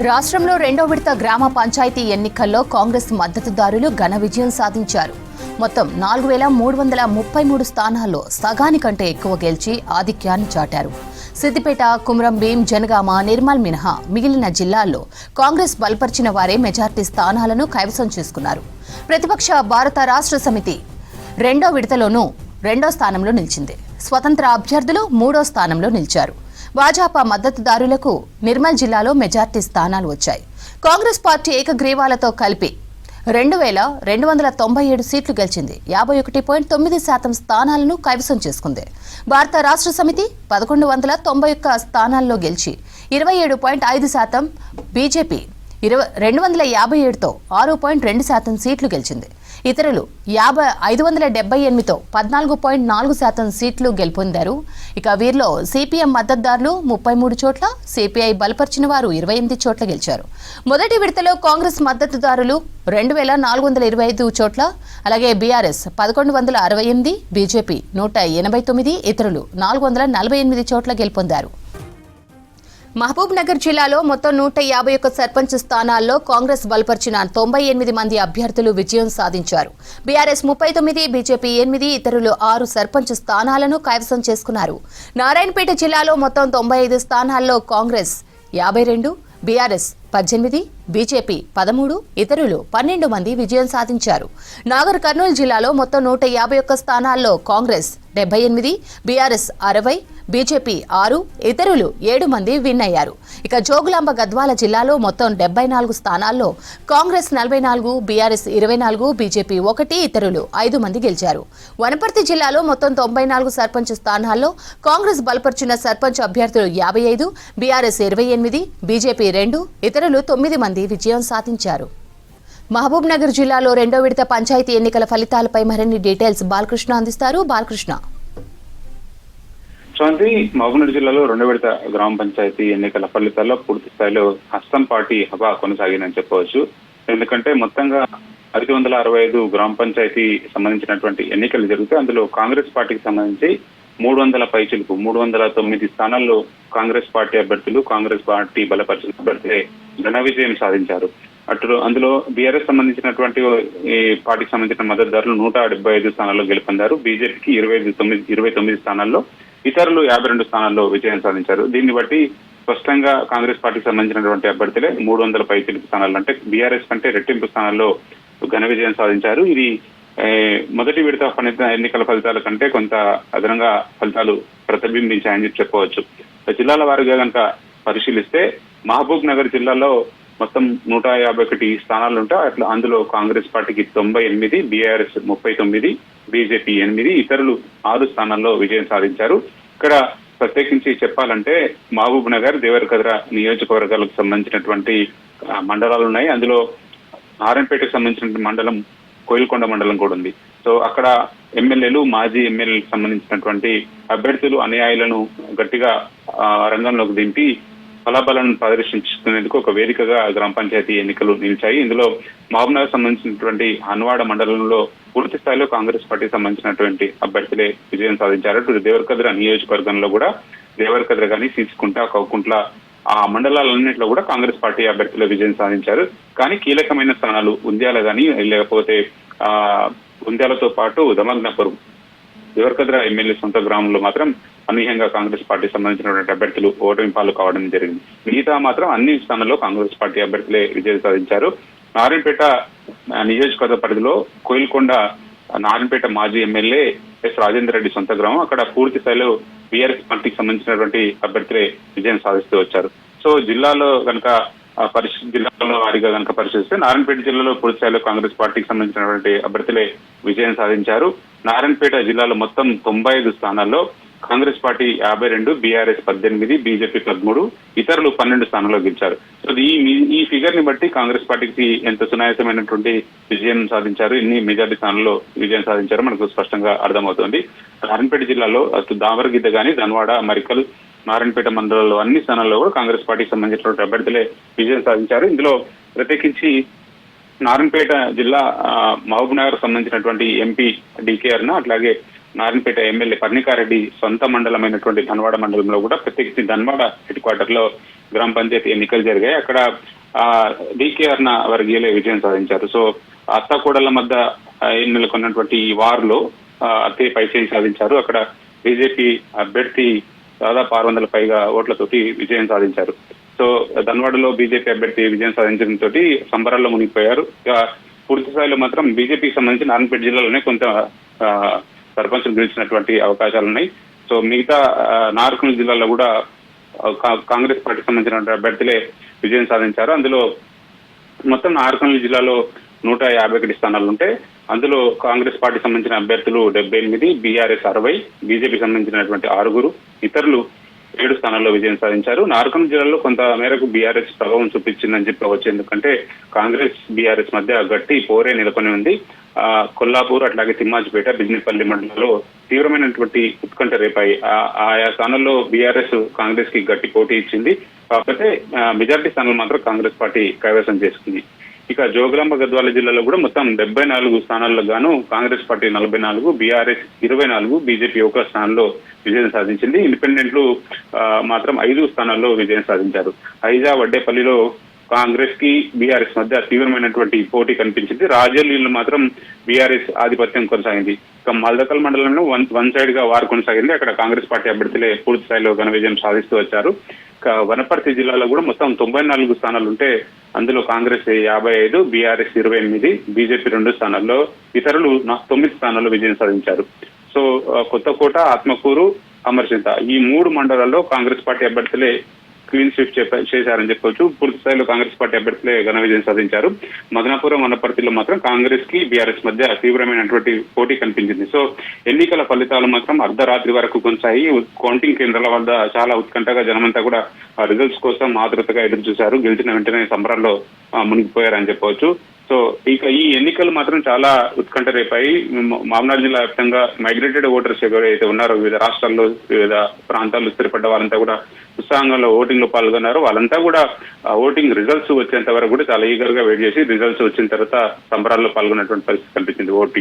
రాష్ట్రంలో రెండో విడత గ్రామ పంచాయతీ ఎన్నికల్లో కాంగ్రెస్ మద్దతుదారులు ఘన విజయం సాధించారు. మొత్తం 4333 స్థానాల్లో సగానికంటే ఎక్కువ గెలిచి ఆధిక్యాన్ని చాటారు. సిద్దిపేట, కుమ్రంభీం, జనగామ, నిర్మల్ మినహా మిగిలిన జిల్లాల్లో కాంగ్రెస్ బలపరిచిన వారే మెజార్టీ స్థానాలను కైవసం చేసుకున్నారు. ప్రతిపక్ష భారత రాష్ట్ర సమితి రెండో విడతలోనూ రెండో స్థానంలో నిలిచింది. స్వతంత్ర అభ్యర్థులు మూడో స్థానంలో నిలిచారు. భాజపా మద్దతుదారులకు నిర్మల్ జిల్లాలో మెజార్టీ స్థానాలు వచ్చాయి. కాంగ్రెస్ పార్టీ ఏకగ్రీవాలతో కలిపి 2297 సీట్లు గెలిచింది. 51.9% స్థానాలను కైవసం చేసుకుంది. భారత రాష్ట్ర సమితి 1191 స్థానాల్లో గెలిచి 27.5%, బీజేపీ 257తో 6.2% సీట్లు గెలిచింది. ఇతరులు 578తో 14.4% సీట్లు గెలుపొందారు. ఇక వీరిలో సిపిఎం మద్దతుదారులు 33 చోట్ల, సిపిఐ బలపరిచిన వారు 28 చోట్ల గెలిచారు. మొదటి విడతలో కాంగ్రెస్ మద్దతుదారులు 2425 చోట్ల, అలాగే బీఆర్ఎస్ 1168, బీజేపీ 189, ఇతరులు 448 చోట్ల గెలుపొందారు. మహబూబ్ నగర్ జిల్లాలో మొత్తం 151 సర్పంచ్ స్థానాల్లో కాంగ్రెస్ బలపరిచిన 98 మంది అభ్యర్థులు విజయం సాధించారు. బీఆర్ఎస్ 39, బీజేపీ 8, ఇతరులు 6 సర్పంచ్ స్థానాలను కైవసం చేసుకున్నారు. నారాయణపేట జిల్లాలో మొత్తం 95 స్థానాల్లో కాంగ్రెస్ 52, బీఆర్ఎస్ 18, బీజేపీ 13, ఇతరులు 12 మంది విజయం సాధించారు. నాగర్ కర్నూలు జిల్లాలో మొత్తం 151 స్థానాల్లో కాంగ్రెస్ 78, బీఆర్ఎస్ 60, బీజేపీ 6, ఇతరులు 7 మంది విన్ అయ్యారు. ఇక జోగులాంబ గద్వాల జిల్లాలో మొత్తం 74 స్థానాల్లో కాంగ్రెస్ 44, బీఆర్ఎస్ 24, బీజేపీ 1, ఇతరులు 5 మంది గెలిచారు. వనపర్తి జిల్లాలో మొత్తం 94 సర్పంచ్ స్థానాల్లో కాంగ్రెస్ బలపరిచిన సర్పంచ్ అభ్యర్థులు 55, బీఆర్ఎస్ 28, బీజేపీ 2, ఇతరులు 9 మంది విజయం సాధించారు. మహబూబ్ నగర్ జిల్లాలో రెండో విడత పంచాయతీ ఎన్నికల ఫలితాలపై మరిన్ని డీటెయిల్స్ బాలకృష్ణ అందిస్తారు. బాలకృష్ణ. మహబూబ్నగర్ జిల్లాలో రెండో విడత గ్రామ పంచాయతీ ఎన్నికల ఫలితాల్లో పూర్తి స్థాయిలో హస్తం పార్టీ హవా కొనసాగిందని చెప్పవచ్చు. ఎందుకంటే మొత్తంగా 565 గ్రామ పంచాయతీ సంబంధించినటువంటి ఎన్నికలు జరిగితే అందులో కాంగ్రెస్ పార్టీకి సంబంధించి 300 పైచిలుకు 309 స్థానాల్లో కాంగ్రెస్ పార్టీ అభ్యర్థులు, కాంగ్రెస్ పార్టీ బలపరిచిన అభ్యర్థులే ఘన విజయం సాధించారు. అందులో బీఆర్ఎస్ సంబంధించినటువంటి ఈ పార్టీకి సంబంధించిన మద్దతుదారులు 175 స్థానాల్లో గెలుపొందారు. బీజేపీకి 29 స్థానాల్లో, ఇతరులు 52 స్థానాల్లో విజయం సాధించారు. దీన్ని బట్టి స్పష్టంగా కాంగ్రెస్ పార్టీకి సంబంధించినటువంటి అభ్యర్థులే 300 పైచిలుకు స్థానాలు, అంటే బీఆర్ఎస్ కంటే రెట్టింపు స్థానాల్లో ఘన విజయం సాధించారు. ఇది మొదటి విడత ఎన్నికల ఫలితాల కంటే కొంత అదనంగా ఫలితాలు ప్రతిబింబించాయని చెప్పవచ్చు. జిల్లాల వారీగా కనుక పరిశీలిస్తే మహబూబ్ నగర్ జిల్లాలో మొత్తం 151 స్థానాలు ఉంటాయి. అట్లా అందులో కాంగ్రెస్ పార్టీకి 98, బీఆర్ఎస్ 39, బీజేపీ 8, ఇతరులు 6 స్థానాల్లో విజయం సాధించారు. ఇక్కడ ప్రత్యేకించి చెప్పాలంటే మహబూబ్ నగర్, దేవరకద్ర నియోజకవర్గాలకు సంబంధించినటువంటి మండలాలు ఉన్నాయి. అందులో నారాయణపేటకు సంబంధించిన మండలం, కోయిల్కొండ మండలం కూడా ఉంది. సో అక్కడ ఎమ్మెల్యేలు, మాజీ ఎమ్మెల్యేలకు సంబంధించినటువంటి అభ్యర్థులు అనుయాయులను గట్టిగా రంగంలోకి దింపి బలాబలను ప్రదర్శించుకునేందుకు ఒక వేదికగా గ్రామ పంచాయతీ ఎన్నికలు నిలిచాయి. ఇందులో మహబూబ్నగర్ సంబంధించినటువంటి హన్వాడ మండలంలో పూర్తి స్థాయిలో కాంగ్రెస్ పార్టీకి సంబంధించినటువంటి అభ్యర్థులే విజయం సాధించారు. దేవరకద్ర నియోజకవర్గంలో కూడా దేవరకద్ర కానీ, సీచుకుంట, కౌకుంట్ల ఆ మండలాలన్నింటిలో కూడా కాంగ్రెస్ పార్టీ అభ్యర్థులు విజయం సాధించారు. కానీ కీలకమైన స్థానాలు ఉంద్యాల కానీ, లేకపోతే ఉంద్యాలతో పాటు దమగ్నపురం, దేవరకద్ర ఎమ్మెల్యే సొంత గ్రామంలో మాత్రం అనూహ్యంగా కాంగ్రెస్ పార్టీ సంబంధించినటువంటి అభ్యర్థులు ఓటమి పాలు కావడం జరిగింది. మిగతా మాత్రం అన్ని స్థానాల్లో కాంగ్రెస్ పార్టీ అభ్యర్థులే విజయం సాధించారు. నారాయణపేట నియోజకవర్గ పరిధిలో కోయిల్కొండ నారాయణపేట మాజీ ఎమ్మెల్యే ఎస్ రాజేందర్ రెడ్డి సొంత గ్రామం. అక్కడ పూర్తి స్థాయిలో బీఆర్ఎస్ పార్టీకి సంబంధించినటువంటి అభ్యర్థులే విజయం సాధిస్తూ వచ్చారు. సో జిల్లాలో కనుక జిల్లాల వారీగా కనుక పరిశీలిస్తే నారాయణపేట జిల్లాలో పూర్తి స్థాయిలో కాంగ్రెస్ పార్టీకి సంబంధించినటువంటి అభ్యర్థులే విజయం సాధించారు. నారాయణపేట జిల్లాలో మొత్తం 95 స్థానాల్లో కాంగ్రెస్ పార్టీ 52, బీఆర్ఎస్ 18, బీజేపీ 13, ఇతరులు 12 స్థానాల్లో గెలిచారు. సో ఈ ఫిగర్ ని బట్టి కాంగ్రెస్ పార్టీకి ఎంత సునాయాసమైనటువంటి విజయం సాధించారు, ఎన్ని మెజార్టీ స్థానాల్లో విజయం సాధించారో మనకు స్పష్టంగా అర్థమవుతోంది. నారాయణపేట జిల్లాలో దామరగిద్ద కానీ, ధన్వాడ, మరికల్, నారాయణపేట మండలంలో అన్ని స్థానాల్లో కూడా కాంగ్రెస్ పార్టీకి సంబంధించినటువంటి అభ్యర్థులే విజయం సాధించారు. ఇందులో ప్రత్యేకించి నారాయణపేట జిల్లా మహబూబ్ నగర్ సంబంధించినటువంటి ఎంపీ డికేఆర్ ను, అట్లాగే నారాయణపేట ఎమ్మెల్యే పర్ణికారెడ్డి సొంత మండలమైనటువంటి ధన్వాడ మండలంలో కూడా ప్రత్యేకించి ధన్వాడ హెడ్ క్వార్టర్ లో గ్రామ పంచాయతీ ఎన్నికలు జరిగాయి. అక్కడ డికేఆర్ వర్గీయులే విజయం సాధించారు. సో అత్తకోడళ్ల మధ్య నెలకొన్నటువంటి ఈ వార్లో అత్తే పైచేయి సాధించారు. అక్కడ బీజేపీ అభ్యర్థి దాదాపు 600 పైగా ఓట్లతోటి విజయం సాధించారు. సో ధన్వాడలో బీజేపీ అభ్యర్థి విజయం సాధించడంతో సంబరాల్లో మునిగిపోయారు. ఇక పూర్తి స్థాయిలో మాత్రం బీజేపీకి సంబంధించి నారాయణపేట జిల్లాలోనే కొంత సర్పంచులు గెలిచినటువంటి అవకాశాలు ఉన్నాయి. సో మిగతా నార్కల్ జిల్లాలో కూడా కాంగ్రెస్ పార్టీకి సంబంధించిన అభ్యర్థులే విజయం సాధించారు. అందులో మొత్తం నార్కల్ జిల్లాలో 151 స్థానాలు ఉంటే అందులో కాంగ్రెస్ పార్టీకి సంబంధించిన అభ్యర్థులు 78, బీఆర్ఎస్ 60, బీజేపీకి సంబంధించినటువంటి 6, ఇతరులు 7 స్థానాల్లో విజయం సాధించారు. నార్కల్ జిల్లాలో కొంత మేరకు బీఆర్ఎస్ ప్రభావం చూపించిందని చెప్పవచ్చు. ఎందుకంటే కాంగ్రెస్ బీఆర్ఎస్ మధ్య గట్టి పోరే నెలకొని ఉంది. కొల్లాపూర్ అట్లాగే తిమ్మాజిపేట, బిజినపల్లి మండలంలో తీవ్రమైనటువంటి ఉత్కంఠ రేపాయి. ఆయా స్థానాల్లో బీఆర్ఎస్ కాంగ్రెస్ కి గట్టి పోటీ ఇచ్చింది. కాకపోతే మెజార్టీ స్థానాలు మాత్రం కాంగ్రెస్ పార్టీ కైవసం చేసుకుంది. ఇక జోగులాంబ గద్వాల జిల్లాలో కూడా మొత్తం 74 స్థానాల్లో గాను కాంగ్రెస్ పార్టీ 44, బీఆర్ఎస్ 24, బీజేపీ 1 స్థానంలో విజయం సాధించింది. ఇండిపెండెంట్లు మాత్రం 5 స్థానాల్లో విజయం సాధించారు. హైజా వడ్డేపల్లిలో కాంగ్రెస్ కి బీఆర్ఎస్ మధ్య తీవ్రమైనటువంటి పోటీ కనిపించింది. రాజోలీలో మాత్రం బీఆర్ఎస్ ఆధిపత్యం కొనసాగింది. ఇక మల్దకల్ మండలంలో వన్ సైడ్ గా వారు కొనసాగింది. అక్కడ కాంగ్రెస్ పార్టీ అభ్యర్థులే పూర్తి స్థాయిలో ఘన విజయం సాధిస్తూ వచ్చారు. ఇక వనపర్తి జిల్లాలో కూడా మొత్తం 94 స్థానాలు ఉంటే అందులో కాంగ్రెస్ 55, బీఆర్ఎస్ 28, బీజేపీ 2 స్థానాల్లో, ఇతరులు 9 స్థానాల్లో విజయం సాధించారు. సో కొత్తకోట, ఆత్మకూరు, అమర్చింత ఈ 3 మండలాల్లో కాంగ్రెస్ పార్టీ అభ్యర్థులే క్లీన్ స్వీప్ చేశారని చెప్పొచ్చు. పూర్తి స్థాయిలో కాంగ్రెస్ పార్టీ అభ్యర్థులే ఘన విజయం సాధించారు. మదనాపురం, వనపర్తిలో మాత్రం కాంగ్రెస్ కి బీఆర్ఎస్ మధ్య తీవ్రమైనటువంటి పోటీ కనిపించింది. సో ఎన్నికల ఫలితాలు మాత్రం అర్ధరాత్రి వరకు కొనసాగి కౌంటింగ్ కేంద్రాల వద్ద చాలా ఉత్కంఠగా జనమంతా కూడా రిజల్ట్స్ కోసం ఆతృతగా ఎదురు చూశారు. గెలిచిన వెంటనే సంబరాల్లో మునిగిపోయారని చెప్పవచ్చు. సో ఇక ఈ ఎన్నికలు మాత్రం చాలా ఉత్కంఠ రేపాయి. మామనాడు జిల్లా వ్యాప్తంగా మైగ్రేటెడ్ ఓటర్స్ ఎవరైతే ఉన్నారో వివిధ రాష్ట్రాల్లో వివిధ ప్రాంతాల్లో స్థిరపడ్డ వాళ్ళంతా కూడా ఉత్సాహంగా ఓటింగ్ లో పాల్గొన్నారు. వాళ్ళంతా కూడా ఓటింగ్ రిజల్ట్స్ వచ్చేంత వరకు కూడా చాలా ఈగర్ గా వెయిట్ చేసి రిజల్ట్స్ వచ్చిన తర్వాత సంబరాల్లో పాల్గొన్నటువంటి పరిస్థితి కనిపించింది. ఓటు